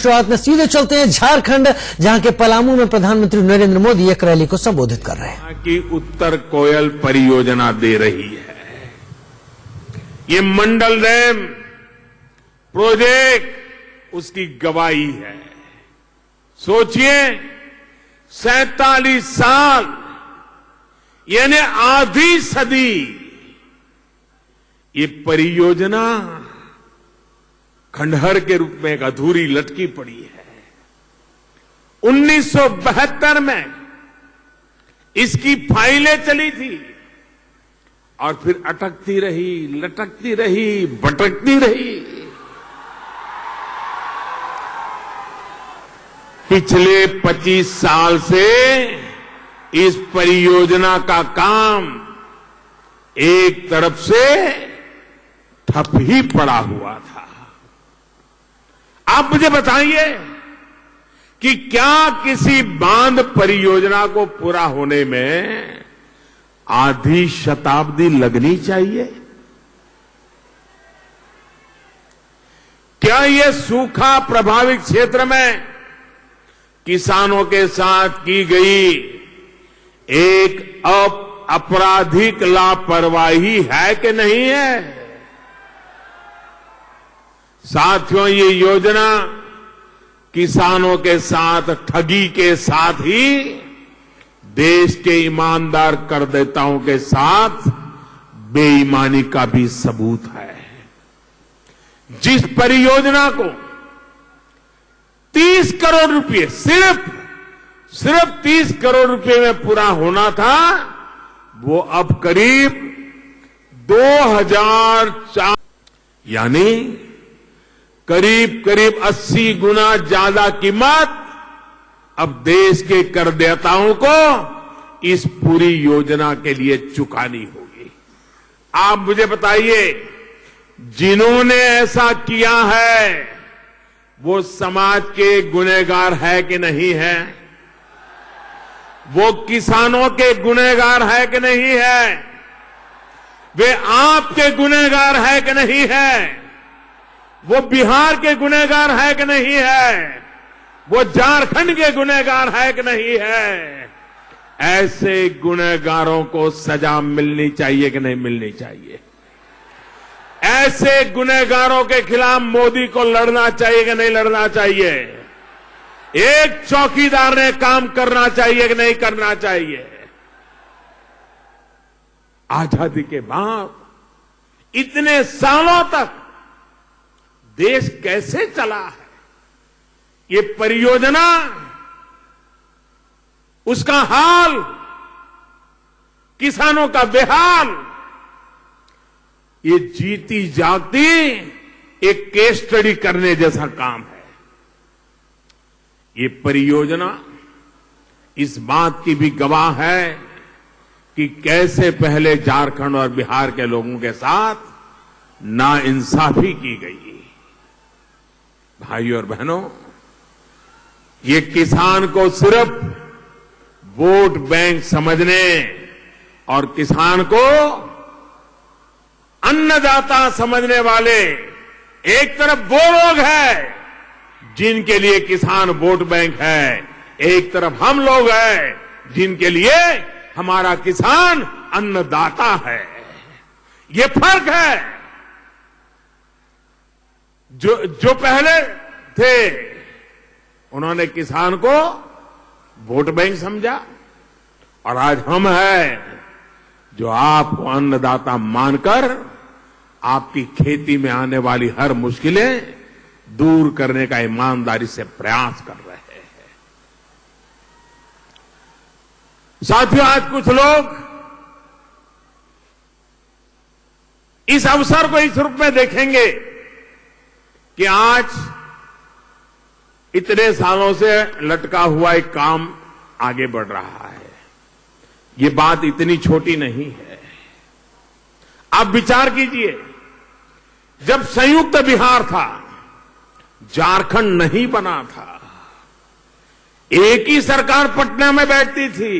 शुरुआत में सीधे चलते हैं झारखंड, जहां के पलामू में प्रधानमंत्री नरेंद्र मोदी एक रैली को संबोधित कर रहे हैं। कि उत्तर कोयल परियोजना दे रही है। ये मंडल डैम प्रोजेक्ट उसकी गवाही है। सोचिए, 47 साल यानी आधी सदी ये परियोजना खंडहर के रूप में एक अधूरी लटकी पड़ी है। 1972 में इसकी फाइलें चली थी और फिर अटकती रही, लटकती रही, भटकती रही। पिछले 25 साल से इस परियोजना का काम एक तरफ से ठप ही पड़ा हुआ था। आप मुझे बताइए कि क्या किसी बांध परियोजना को पूरा होने में आधी शताब्दी लगनी चाहिए? क्या यह सूखा प्रभावित क्षेत्र में किसानों के साथ की गई एक आपराधिक लापरवाही है कि नहीं है? साथियों, ये योजना किसानों के साथ ठगी के साथ ही देश के ईमानदार करदाताओं के साथ बेईमानी का भी सबूत है। जिस परियोजना को 30 करोड़ रुपए सिर्फ 30 करोड़ रुपए में पूरा होना था, वो अब करीब 2004 यानी करीब 80 गुना ज्यादा कीमत अब देश के करदाताओं को इस पूरी योजना के लिए चुकानी होगी। आप मुझे बताइए, जिन्होंने ऐसा किया है वो समाज के गुनहगार है कि नहीं है? वो किसानों के गुनहगार है कि नहीं है? वे आपके गुनहगार है कि नहीं है? वो बिहार के गुनहगार है कि नहीं है? वो झारखंड के गुनहगार है कि नहीं है? ऐसे गुनहगारों को सजा मिलनी चाहिए कि नहीं मिलनी चाहिए? ऐसे गुनहगारों के खिलाफ मोदी को लड़ना चाहिए कि नहीं लड़ना चाहिए? एक चौकीदार ने काम करना चाहिए कि नहीं करना चाहिए? आजादी के बाद इतने सालों तक देश कैसे चला है? ये परियोजना, उसका हाल, किसानों का बेहाल, ये जीती जागती एक केस स्टडी करने जैसा काम है। ये परियोजना इस बात की भी गवाह है कि कैसे पहले झारखंड और बिहार के लोगों के साथ नाइंसाफी की गई। भाइयों और बहनों, ये किसान को सिर्फ वोट बैंक समझने और किसान को अन्नदाता समझने वाले एक तरफ वो लोग हैं जिनके लिए किसान वोट बैंक है, एक तरफ हम लोग हैं जिनके लिए हमारा किसान अन्नदाता है। ये फर्क है। जो पहले थे उन्होंने किसान को वोट बैंक समझा, और आज हम हैं जो आपको अन्नदाता मानकर आपकी खेती में आने वाली हर मुश्किलें दूर करने का ईमानदारी से प्रयास कर रहे हैं। साथियों, आज कुछ लोग इस अवसर को इस रूप में देखेंगे कि आज इतने सालों से लटका हुआ एक काम आगे बढ़ रहा है। ये बात इतनी छोटी नहीं है। आप विचार कीजिए, जब संयुक्त बिहार था, झारखंड नहीं बना था, एक ही सरकार पटना में बैठती थी।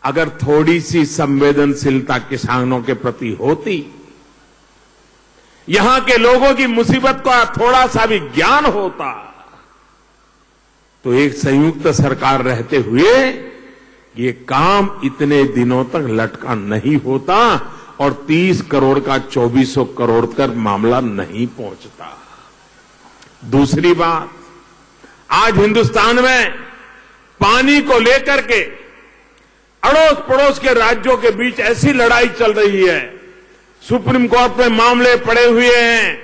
अगर थोड़ी सी संवेदनशीलता किसानों के प्रति होती, यहां के लोगों की मुसीबत का थोड़ा सा भी ज्ञान होता तो एक संयुक्त सरकार रहते हुए ये काम इतने दिनों तक लटका नहीं होता और 30 करोड़ का 2400 करोड़ तक मामला नहीं पहुंचता। दूसरी बात, आज हिंदुस्तान में पानी को लेकर के अड़ोस पड़ोस के राज्यों के बीच ऐसी लड़ाई चल रही है, सुप्रीम कोर्ट में मामले पड़े हुए हैं,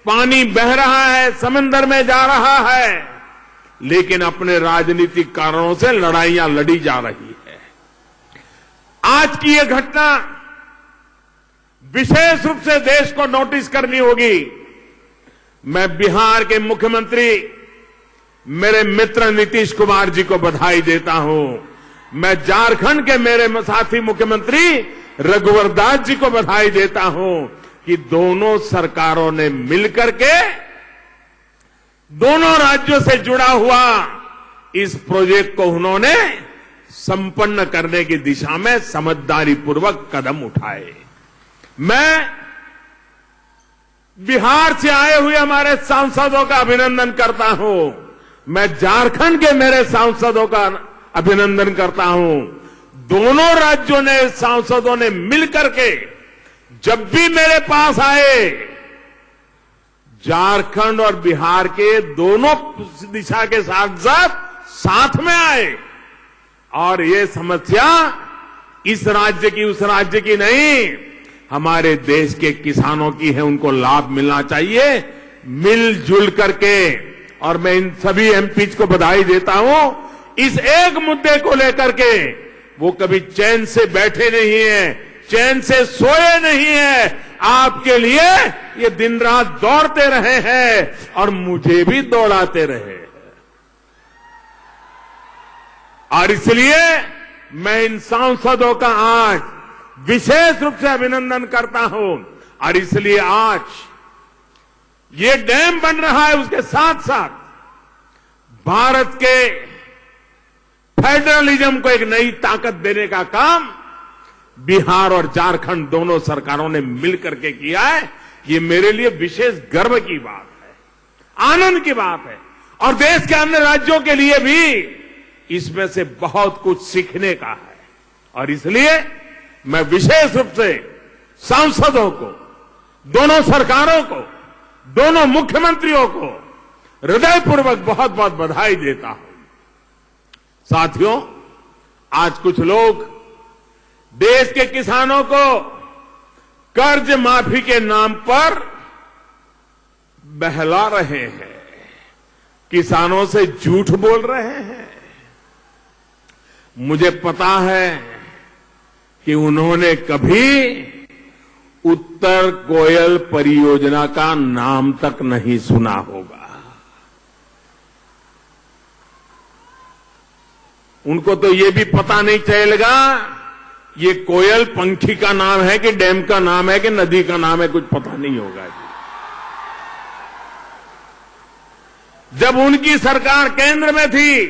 पानी बह रहा है, समंदर में जा रहा है, लेकिन अपने राजनीतिक कारणों से लड़ाइयां लड़ी जा रही है। आज की यह घटना विशेष रूप से देश को नोटिस करनी होगी। मैं बिहार के मुख्यमंत्री मेरे मित्र नीतीश कुमार जी को बधाई देता हूं। मैं झारखंड के मेरे साथी मुख्यमंत्री रघुवर दास जी को बधाई देता हूं कि दोनों सरकारों ने मिलकर के दोनों राज्यों से जुड़ा हुआ इस प्रोजेक्ट को उन्होंने संपन्न करने की दिशा में समझदारी पूर्वक कदम उठाए। मैं बिहार से आए हुए हमारे सांसदों का अभिनंदन करता हूं। मैं झारखंड के मेरे सांसदों का अभिनंदन करता हूं। दोनों राज्यों ने सांसदों ने मिलकर के जब भी मेरे पास आए, झारखंड और बिहार के दोनों दिशा के सांसद साथ में आए और ये समस्या इस राज्य की उस राज्य की नहीं, हमारे देश के किसानों की है, उनको लाभ मिलना चाहिए मिलजुल करके। और मैं इन सभी एमपीज को बधाई देता हूं, इस एक मुद्दे को लेकर के वो कभी चैन से बैठे नहीं है, चैन से सोए नहीं है, आपके लिए ये दिन रात दौड़ते रहे हैं और मुझे भी दौड़ाते रहे। और इसलिए मैं इन सांसदों का आज विशेष रूप से अभिनंदन करता हूं। और इसलिए आज ये डैम बन रहा है, उसके साथ साथ भारत के फेडरलिज्म को एक नई ताकत देने का काम बिहार और झारखंड दोनों सरकारों ने मिलकर के किया है। ये मेरे लिए विशेष गर्व की बात है, आनंद की बात है और देश के अन्य राज्यों के लिए भी इसमें से बहुत कुछ सीखने का है। और इसलिए मैं विशेष रूप से सांसदों को, दोनों सरकारों को, दोनों मुख्यमंत्रियों को हृदयपूर्वक बहुत बहुत बधाई देता हूं। साथियों, आज कुछ लोग देश के किसानों को कर्ज माफी के नाम पर बहला रहे हैं, किसानों से झूठ बोल रहे हैं। मुझे पता है कि उन्होंने कभी उत्तर कोयल परियोजना का नाम तक नहीं सुना होगा। उनको तो ये भी पता नहीं चलेगा ये कोयल पंखी का नाम है कि डैम का नाम है कि नदी का नाम है, कुछ पता नहीं होगा। जब उनकी सरकार केंद्र में थी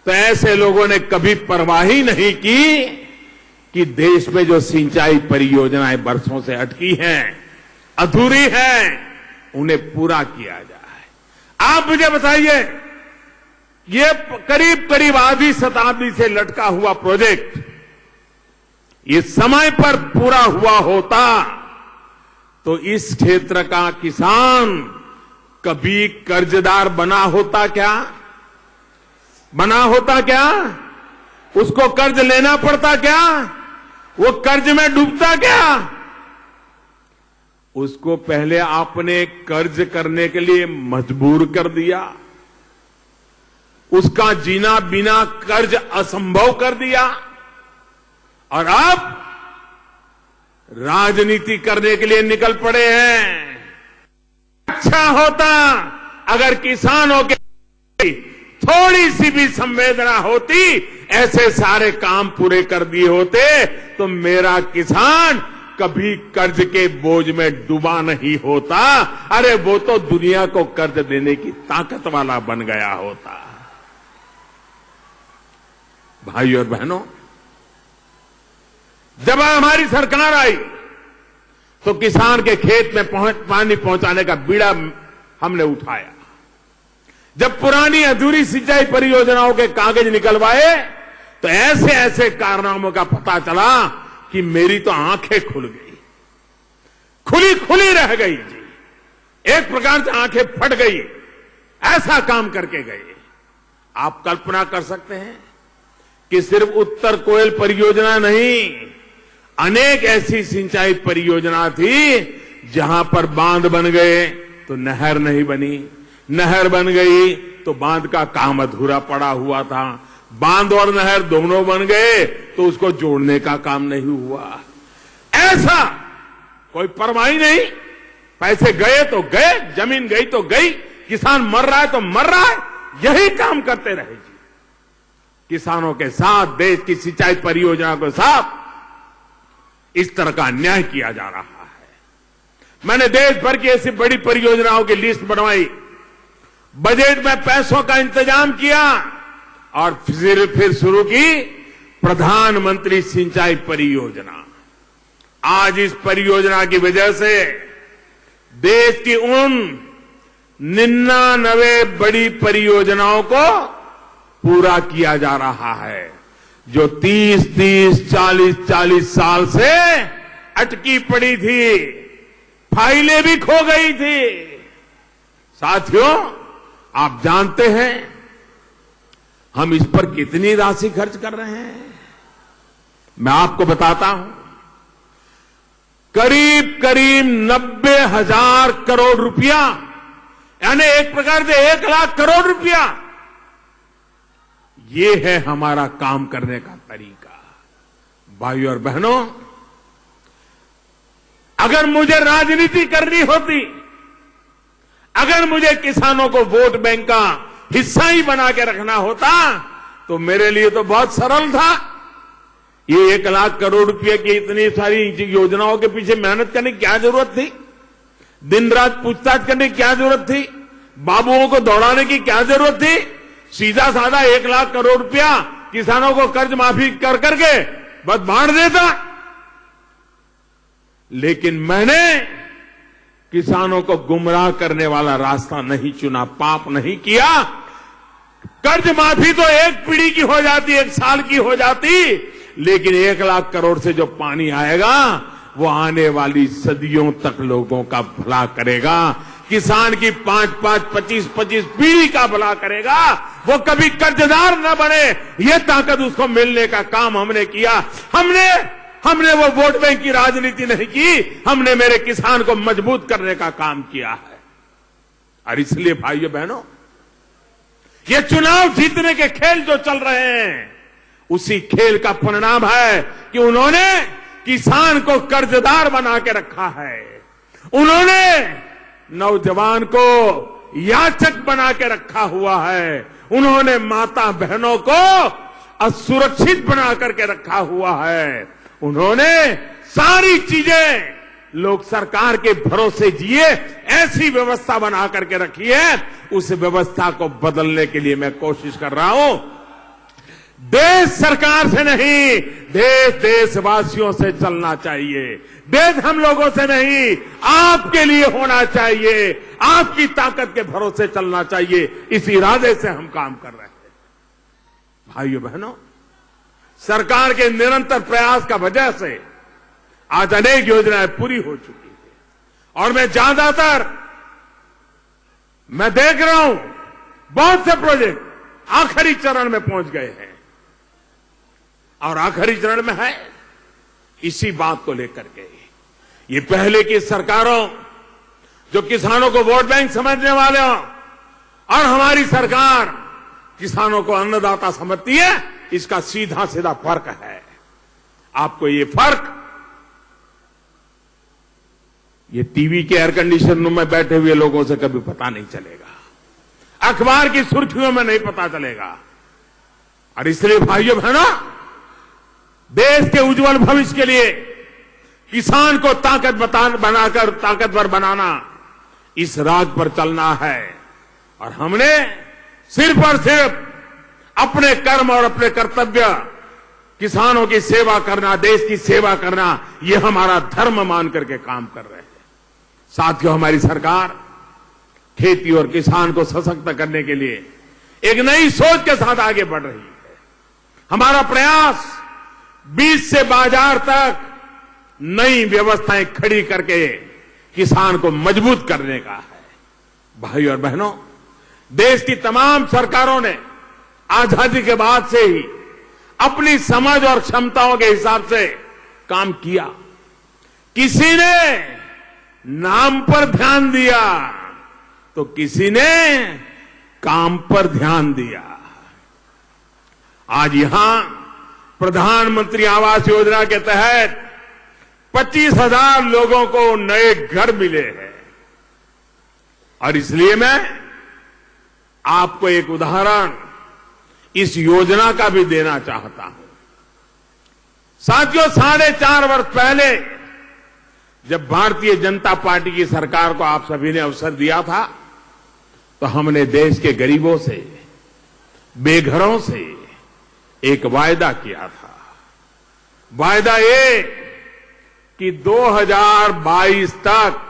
तो ऐसे लोगों ने कभी परवाह ही नहीं की कि देश में जो सिंचाई परियोजनाएं बरसों से अटकी हैं, अधूरी हैं, उन्हें पूरा किया जाए। आप मुझे बताइए, ये करीब करीब आधी शताब्दी से लटका हुआ प्रोजेक्ट ये समय पर पूरा हुआ होता तो इस क्षेत्र का किसान कभी कर्जदार बना होता क्या? बना होता क्या? उसको कर्ज लेना पड़ता क्या? वो कर्ज में डूबता क्या? उसको पहले आपने कर्ज करने के लिए मजबूर कर दिया, उसका जीना बिना कर्ज असंभव कर दिया और अब राजनीति करने के लिए निकल पड़े हैं। अच्छा होता अगर किसानों के थोड़ी सी भी संवेदना होती, ऐसे सारे काम पूरे कर दिए होते तो मेरा किसान कभी कर्ज के बोझ में डूबा नहीं होता। अरे वो तो दुनिया को कर्ज देने की ताकत वाला बन गया होता। भाइयों और बहनों, जब हमारी सरकार आई, तो किसान के खेत में पानी पहुंचाने का बीड़ा हमने उठाया। जब पुरानी अधूरी सिंचाई परियोजनाओं के कागज निकलवाए तो ऐसे ऐसे कारनामों का पता चला कि मेरी तो आंखें खुल गई, खुली खुली रह गई जी। एक प्रकार से आंखें फट गई, ऐसा काम करके गए। आप कल्पना कर सकते हैं कि सिर्फ उत्तर कोयल परियोजना नहीं, अनेक ऐसी सिंचाई परियोजना थी जहां पर बांध बन गए तो नहर नहीं बनी, नहर बन गई तो बांध का काम अधूरा पड़ा हुआ था, बांध और नहर दोनों बन गए तो उसको जोड़ने का काम नहीं हुआ। ऐसा कोई परवाह ही नहीं, पैसे गए तो गए, जमीन गई तो गई, किसान मर रहा है तो मर रहा है, यही काम करते रहे जी। किसानों के साथ, देश की सिंचाई परियोजना के साथ इस तरह का अन्याय किया जा रहा है। मैंने देश भर की ऐसी बड़ी परियोजनाओं की लिस्ट बनवाई, बजट में पैसों का इंतजाम किया और फिर शुरू की प्रधानमंत्री सिंचाई परियोजना। आज इस परियोजना की वजह से देश की उन 99 बड़ी परियोजनाओं को पूरा किया जा रहा है जो 30-30, 40-40 साल से अटकी पड़ी थी, फाइलें भी खो गई थी। साथियों, आप जानते हैं हम इस पर कितनी राशि खर्च कर रहे हैं? मैं आपको बताता हूं, करीब करीब 90,000 करोड़ रुपया, यानी एक प्रकार से 1 लाख करोड़ रुपया। ये है हमारा काम करने का तरीका। भाइयों और बहनों, अगर मुझे राजनीति करनी होती, अगर मुझे किसानों को वोट बैंक का हिस्सा ही बना के रखना होता तो मेरे लिए तो बहुत सरल था। ये 1 लाख करोड़ रुपए की इतनी सारी योजनाओं के पीछे मेहनत करने की क्या जरूरत थी? दिन रात पूछताछ करने की क्या जरूरत थी? बाबुओं को दौड़ाने की क्या जरूरत थी? सीधा साधा 1 लाख करोड़ रुपया किसानों को कर्ज माफी कर करके बस बांट देता। लेकिन मैंने किसानों को गुमराह करने वाला रास्ता नहीं चुना, पाप नहीं किया। कर्ज माफी तो एक पीढ़ी की हो जाती, 1 साल की हो जाती, लेकिन 1 लाख करोड़ से जो पानी आएगा वो आने वाली सदियों तक लोगों का भला करेगा। किसान की 5-5, 25-25 पीढ़ी का भला करेगा। वो कभी कर्जदार न बने, ये ताकत उसको मिलने का काम हमने किया। हमने वो वोट बैंक की राजनीति नहीं की, हमने मेरे किसान को मजबूत करने का काम किया है। और इसलिए भाइयों बहनों, ये चुनाव जीतने के खेल जो चल रहे हैं, उसी खेल का परिणाम है कि उन्होंने किसान को कर्जदार बना के रखा है। उन्होंने नौजवान को याचक बना के रखा हुआ है। उन्होंने माता बहनों को असुरक्षित बना करके रखा हुआ है। उन्होंने सारी चीजें लोग सरकार के भरोसे जिए, ऐसी व्यवस्था बना करके रखी है। उस व्यवस्था को बदलने के लिए मैं कोशिश कर रहा हूं। देश सरकार से नहीं, देश देशवासियों से चलना चाहिए। देश हम लोगों से नहीं, आपके लिए होना चाहिए। आपकी ताकत के भरोसे चलना चाहिए। इस इरादे से हम काम कर रहे हैं। भाइयों बहनों, सरकार के निरंतर प्रयास का वजह से आज अनेक योजनाएं पूरी हो चुकी है। और मैं ज्यादातर देख रहा हूं, बहुत से प्रोजेक्ट आखिरी चरण में पहुंच गए हैं। और आखिरी चरण में है इसी बात को लेकर के, ये पहले की सरकारों जो किसानों को वोट बैंक समझने वाले हों और हमारी सरकार किसानों को अन्नदाता समझती है, इसका सीधा सीधा फर्क है। आपको ये फर्क ये टीवी के एयर कंडीशन रूम में बैठे हुए लोगों से कभी पता नहीं चलेगा, अखबार की सुर्खियों में नहीं पता चलेगा। और इसलिए भाइयों बहनों, देश के उज्जवल भविष्य के लिए किसान को ताकतवर बनाना, इस राज पर चलना है। और हमने सिर्फ और सिर्फ अपने कर्म और अपने कर्तव्य किसानों की सेवा करना, देश की सेवा करना, ये हमारा धर्म मान करके काम कर रहे हैं। साथियों, हमारी सरकार खेती और किसान को सशक्त करने के लिए एक नई सोच के साथ आगे बढ़ रही है। हमारा प्रयास बीज से बाजार तक नई व्यवस्थाएं खड़ी करके किसान को मजबूत करने का है। भाई और बहनों, देश की तमाम सरकारों ने आजादी के बाद से ही अपनी समझ और क्षमताओं के हिसाब से काम किया। किसी ने नाम पर ध्यान दिया तो किसी ने काम पर ध्यान दिया। आज यहां प्रधानमंत्री आवास योजना के तहत 25,000 लोगों को नए घर मिले हैं। और इसलिए मैं आपको एक उदाहरण इस योजना का भी देना चाहता हूं। साथियों, 4.5 वर्ष पहले जब भारतीय जनता पार्टी की सरकार को आप सभी ने अवसर दिया था, तो हमने देश के गरीबों से, बेघरों से एक वायदा किया था। वायदा ये कि 2022 तक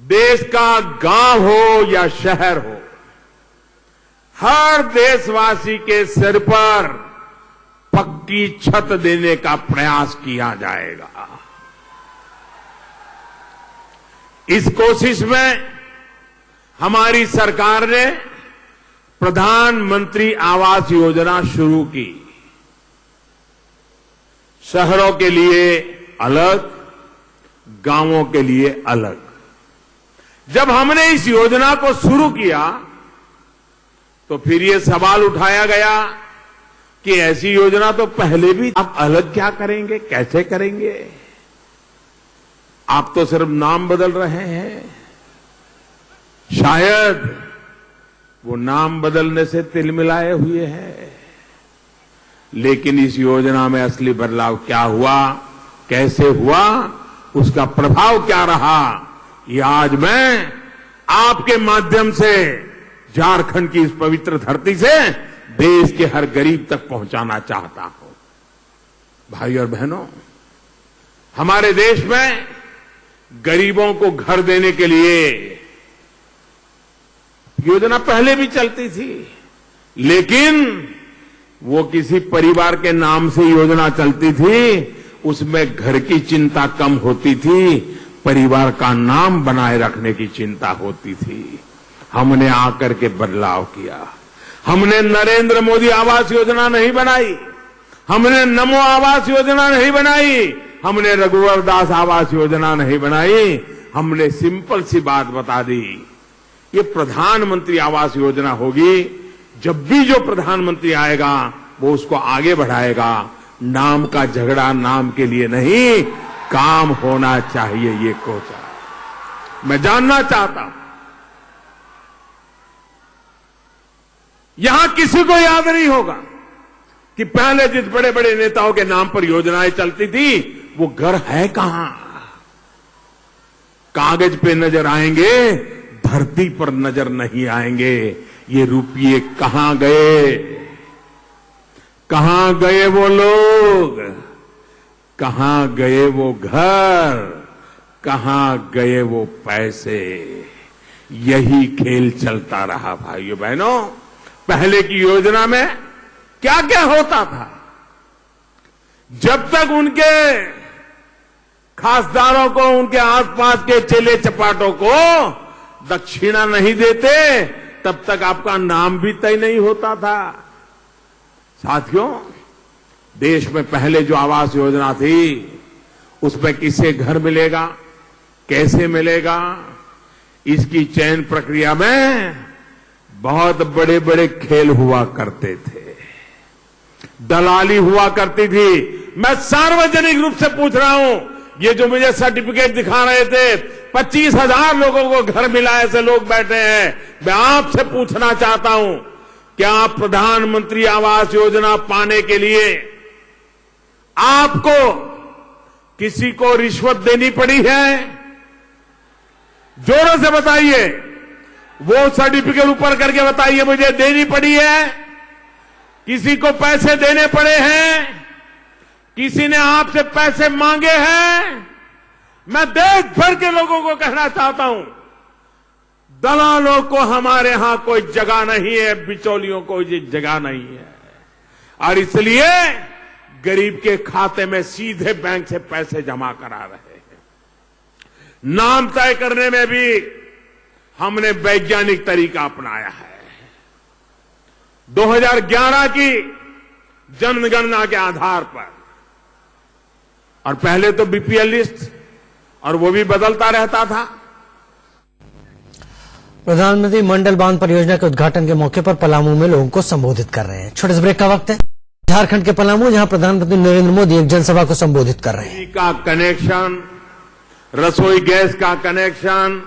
देश का गांव हो या शहर हो, हर देशवासी के सिर पर पक्की छत देने का प्रयास किया जाएगा। इस कोशिश में हमारी सरकार ने प्रधानमंत्री आवास योजना शुरू की। शहरों के लिए अलग, गांवों के लिए अलग। जब हमने इस योजना को शुरू किया तो फिर ये सवाल उठाया गया कि ऐसी योजना तो पहले भी, आप अलग क्या करेंगे, कैसे करेंगे? आप तो सिर्फ नाम बदल रहे हैं। शायद वो नाम बदलने से तिलमिलाए हुए हैं, लेकिन इस योजना में असली बदलाव क्या हुआ, कैसे हुआ, उसका प्रभाव क्या रहा, ये आज मैं आपके माध्यम से झारखंड की इस पवित्र धरती से देश के हर गरीब तक पहुंचाना चाहता हूं। भाई और बहनों, हमारे देश में गरीबों को घर देने के लिए योजना पहले भी चलती थी, लेकिन वो किसी परिवार के नाम से योजना चलती थी, उसमें घर की चिंता कम होती थी, परिवार का नाम बनाए रखने की चिंता होती थी। हमने आकर के बदलाव किया। हमने नरेंद्र मोदी आवास योजना नहीं बनाई, हमने नमो आवास योजना नहीं बनाई, हमने रघुवर दास आवास योजना नहीं बनाई। हमने सिंपल सी बात बता दी, ये प्रधानमंत्री आवास योजना होगी। जब भी जो प्रधानमंत्री आएगा वो उसको आगे बढ़ाएगा। नाम का झगड़ा नाम के लिए नहीं, काम होना चाहिए, ये कोचा। मैं जानना चाहता हूं, यहां किसी को याद नहीं होगा कि पहले जिस बड़े बड़े नेताओं के नाम पर योजनाएं चलती थी, वो घर है कहां? कागज पे नजर आएंगे, धरती पर नजर नहीं आएंगे। ये रुपये कहां गए? कहां गए वो लोग? कहां गए वो घर? कहां गए वो पैसे? यही खेल चलता रहा। भाइयों बहनों, पहले की योजना में क्या क्या होता था? जब तक उनके खासदारों को, उनके आसपास के चेले चपाटों को दक्षिणा नहीं देते, तब तक आपका नाम भी तय नहीं होता था। साथियों, देश में पहले जो आवास योजना थी, उसमें किसे घर मिलेगा, कैसे मिलेगा, इसकी चयन प्रक्रिया में बहुत बड़े बड़े खेल हुआ करते थे, दलाली हुआ करती थी। मैं सार्वजनिक रूप से पूछ रहा हूं, ये जो मुझे सर्टिफिकेट दिखा रहे थे, 25,000 लोगों को घर मिला, ऐसे लोग बैठे हैं। मैं आपसे पूछना चाहता हूं, क्या प्रधानमंत्री आवास योजना पाने के लिए आपको किसी को रिश्वत देनी पड़ी है? जोरों से बताइए, वो सर्टिफिकेट ऊपर करके बताइए, मुझे देनी पड़ी है? किसी को पैसे देने पड़े हैं, किसी ने आपसे पैसे मांगे हैं, मैं देश भर के लोगों को कहना चाहता हूं, दलालों को हमारे यहां कोई जगह नहीं है, बिचौलियों को कोई जगह नहीं है। और इसलिए गरीब के खाते में सीधे बैंक से पैसे जमा करा रहे हैं। नाम तय करने में भी हमने वैज्ञानिक तरीका अपनाया है। 2011 की जनगणना के आधार पर, और पहले तो बीपीएल लिस्ट, और वो भी बदलता रहता था। प्रधानमंत्री मंडल बांध परियोजना के उद्घाटन के मौके पर पलामू में लोगों को संबोधित कर रहे हैं। छोटे से ब्रेक का वक्त है। झारखंड के पलामू, जहां प्रधानमंत्री नरेंद्र मोदी एक जनसभा को संबोधित कर रहे हैं। बिजली का कनेक्शन, रसोई गैस का कनेक्शन,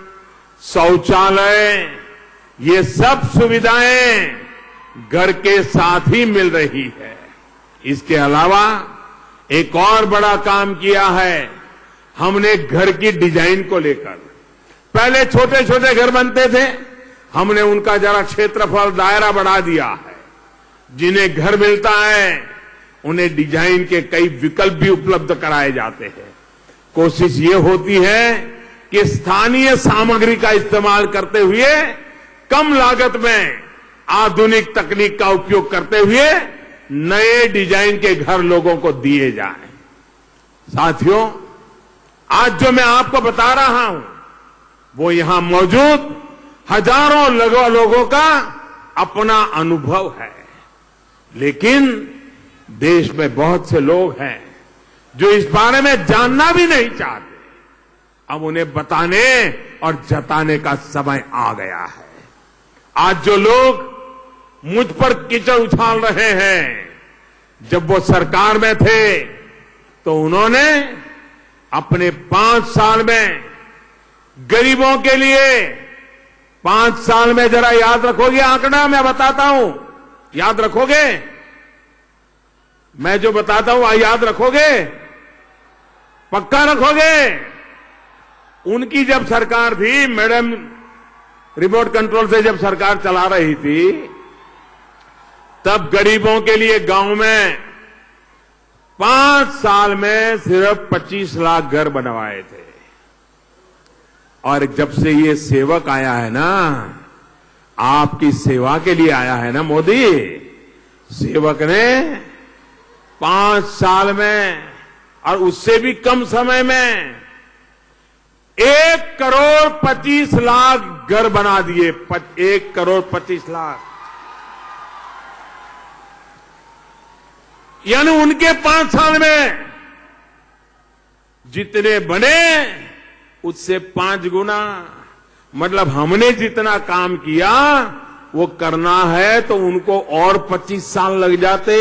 शौचालय, ये सब सुविधाएं घर के साथ ही मिल रही है। इसके अलावा एक और बड़ा काम किया है हमने घर की डिजाइन को लेकर। पहले छोटे छोटे घर बनते थे, हमने उनका जरा क्षेत्रफल दायरा बढ़ा दिया है। जिन्हें घर मिलता है उन्हें डिजाइन के कई विकल्प भी उपलब्ध कराए जाते हैं। कोशिश ये होती है कि स्थानीय सामग्री का इस्तेमाल करते हुए, कम लागत में आधुनिक तकनीक का उपयोग करते हुए नए डिजाइन के घर लोगों को दिए जाएं। साथियों, आज जो मैं आपको बता रहा हूं वो यहां मौजूद हजारों लोगों का अपना अनुभव है। लेकिन देश में बहुत से लोग हैं जो इस बारे में जानना भी नहीं चाहते। अब उन्हें बताने और जताने का समय आ गया है। आज जो लोग मुझ पर कीचड़ उछाल रहे हैं, जब वो सरकार में थे तो उन्होंने अपने 5 साल में गरीबों के लिए, 5 साल में, जरा याद रखोगे आंकड़ा मैं बताता हूं, याद रखोगे? मैं जो बताता हूं याद रखोगे? पक्का रखोगे? उनकी जब सरकार थी, मैडम रिमोट कंट्रोल से जब सरकार चला रही थी, तब गरीबों के लिए गांव में 5 साल में सिर्फ 25 लाख घर बनवाए थे। और जब से ये सेवक आया है ना, आपकी सेवा के लिए आया है ना मोदी, सेवक ने 5 साल में और उससे भी कम समय में 1 करोड़ 25 लाख घर बना दिए। 1 करोड़ 25 लाख, यानी उनके 5 साल में जितने बने उससे 5 गुना। मतलब हमने जितना काम किया वो करना है तो उनको और 25 साल लग जाते।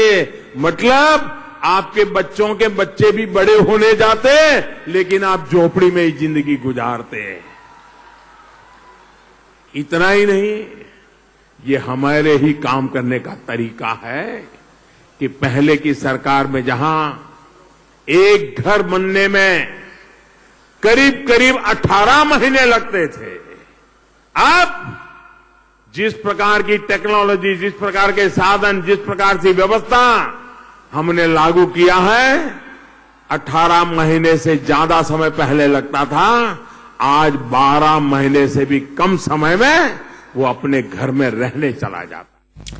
मतलब आपके बच्चों के बच्चे भी बड़े होने जाते, लेकिन आप झोपड़ी में ही जिंदगी गुजारते। इतना ही नहीं, ये हमारे ही काम करने का तरीका है कि पहले की सरकार में जहां एक घर बनने में करीब करीब 18 महीने लगते थे, अब जिस प्रकार की टेक्नोलॉजी, जिस प्रकार के साधन, जिस प्रकार की व्यवस्था हमने लागू किया है, 18 महीने से ज्यादा समय पहले लगता था, आज 12 महीने से भी कम समय में वो अपने घर में रहने चला जाता।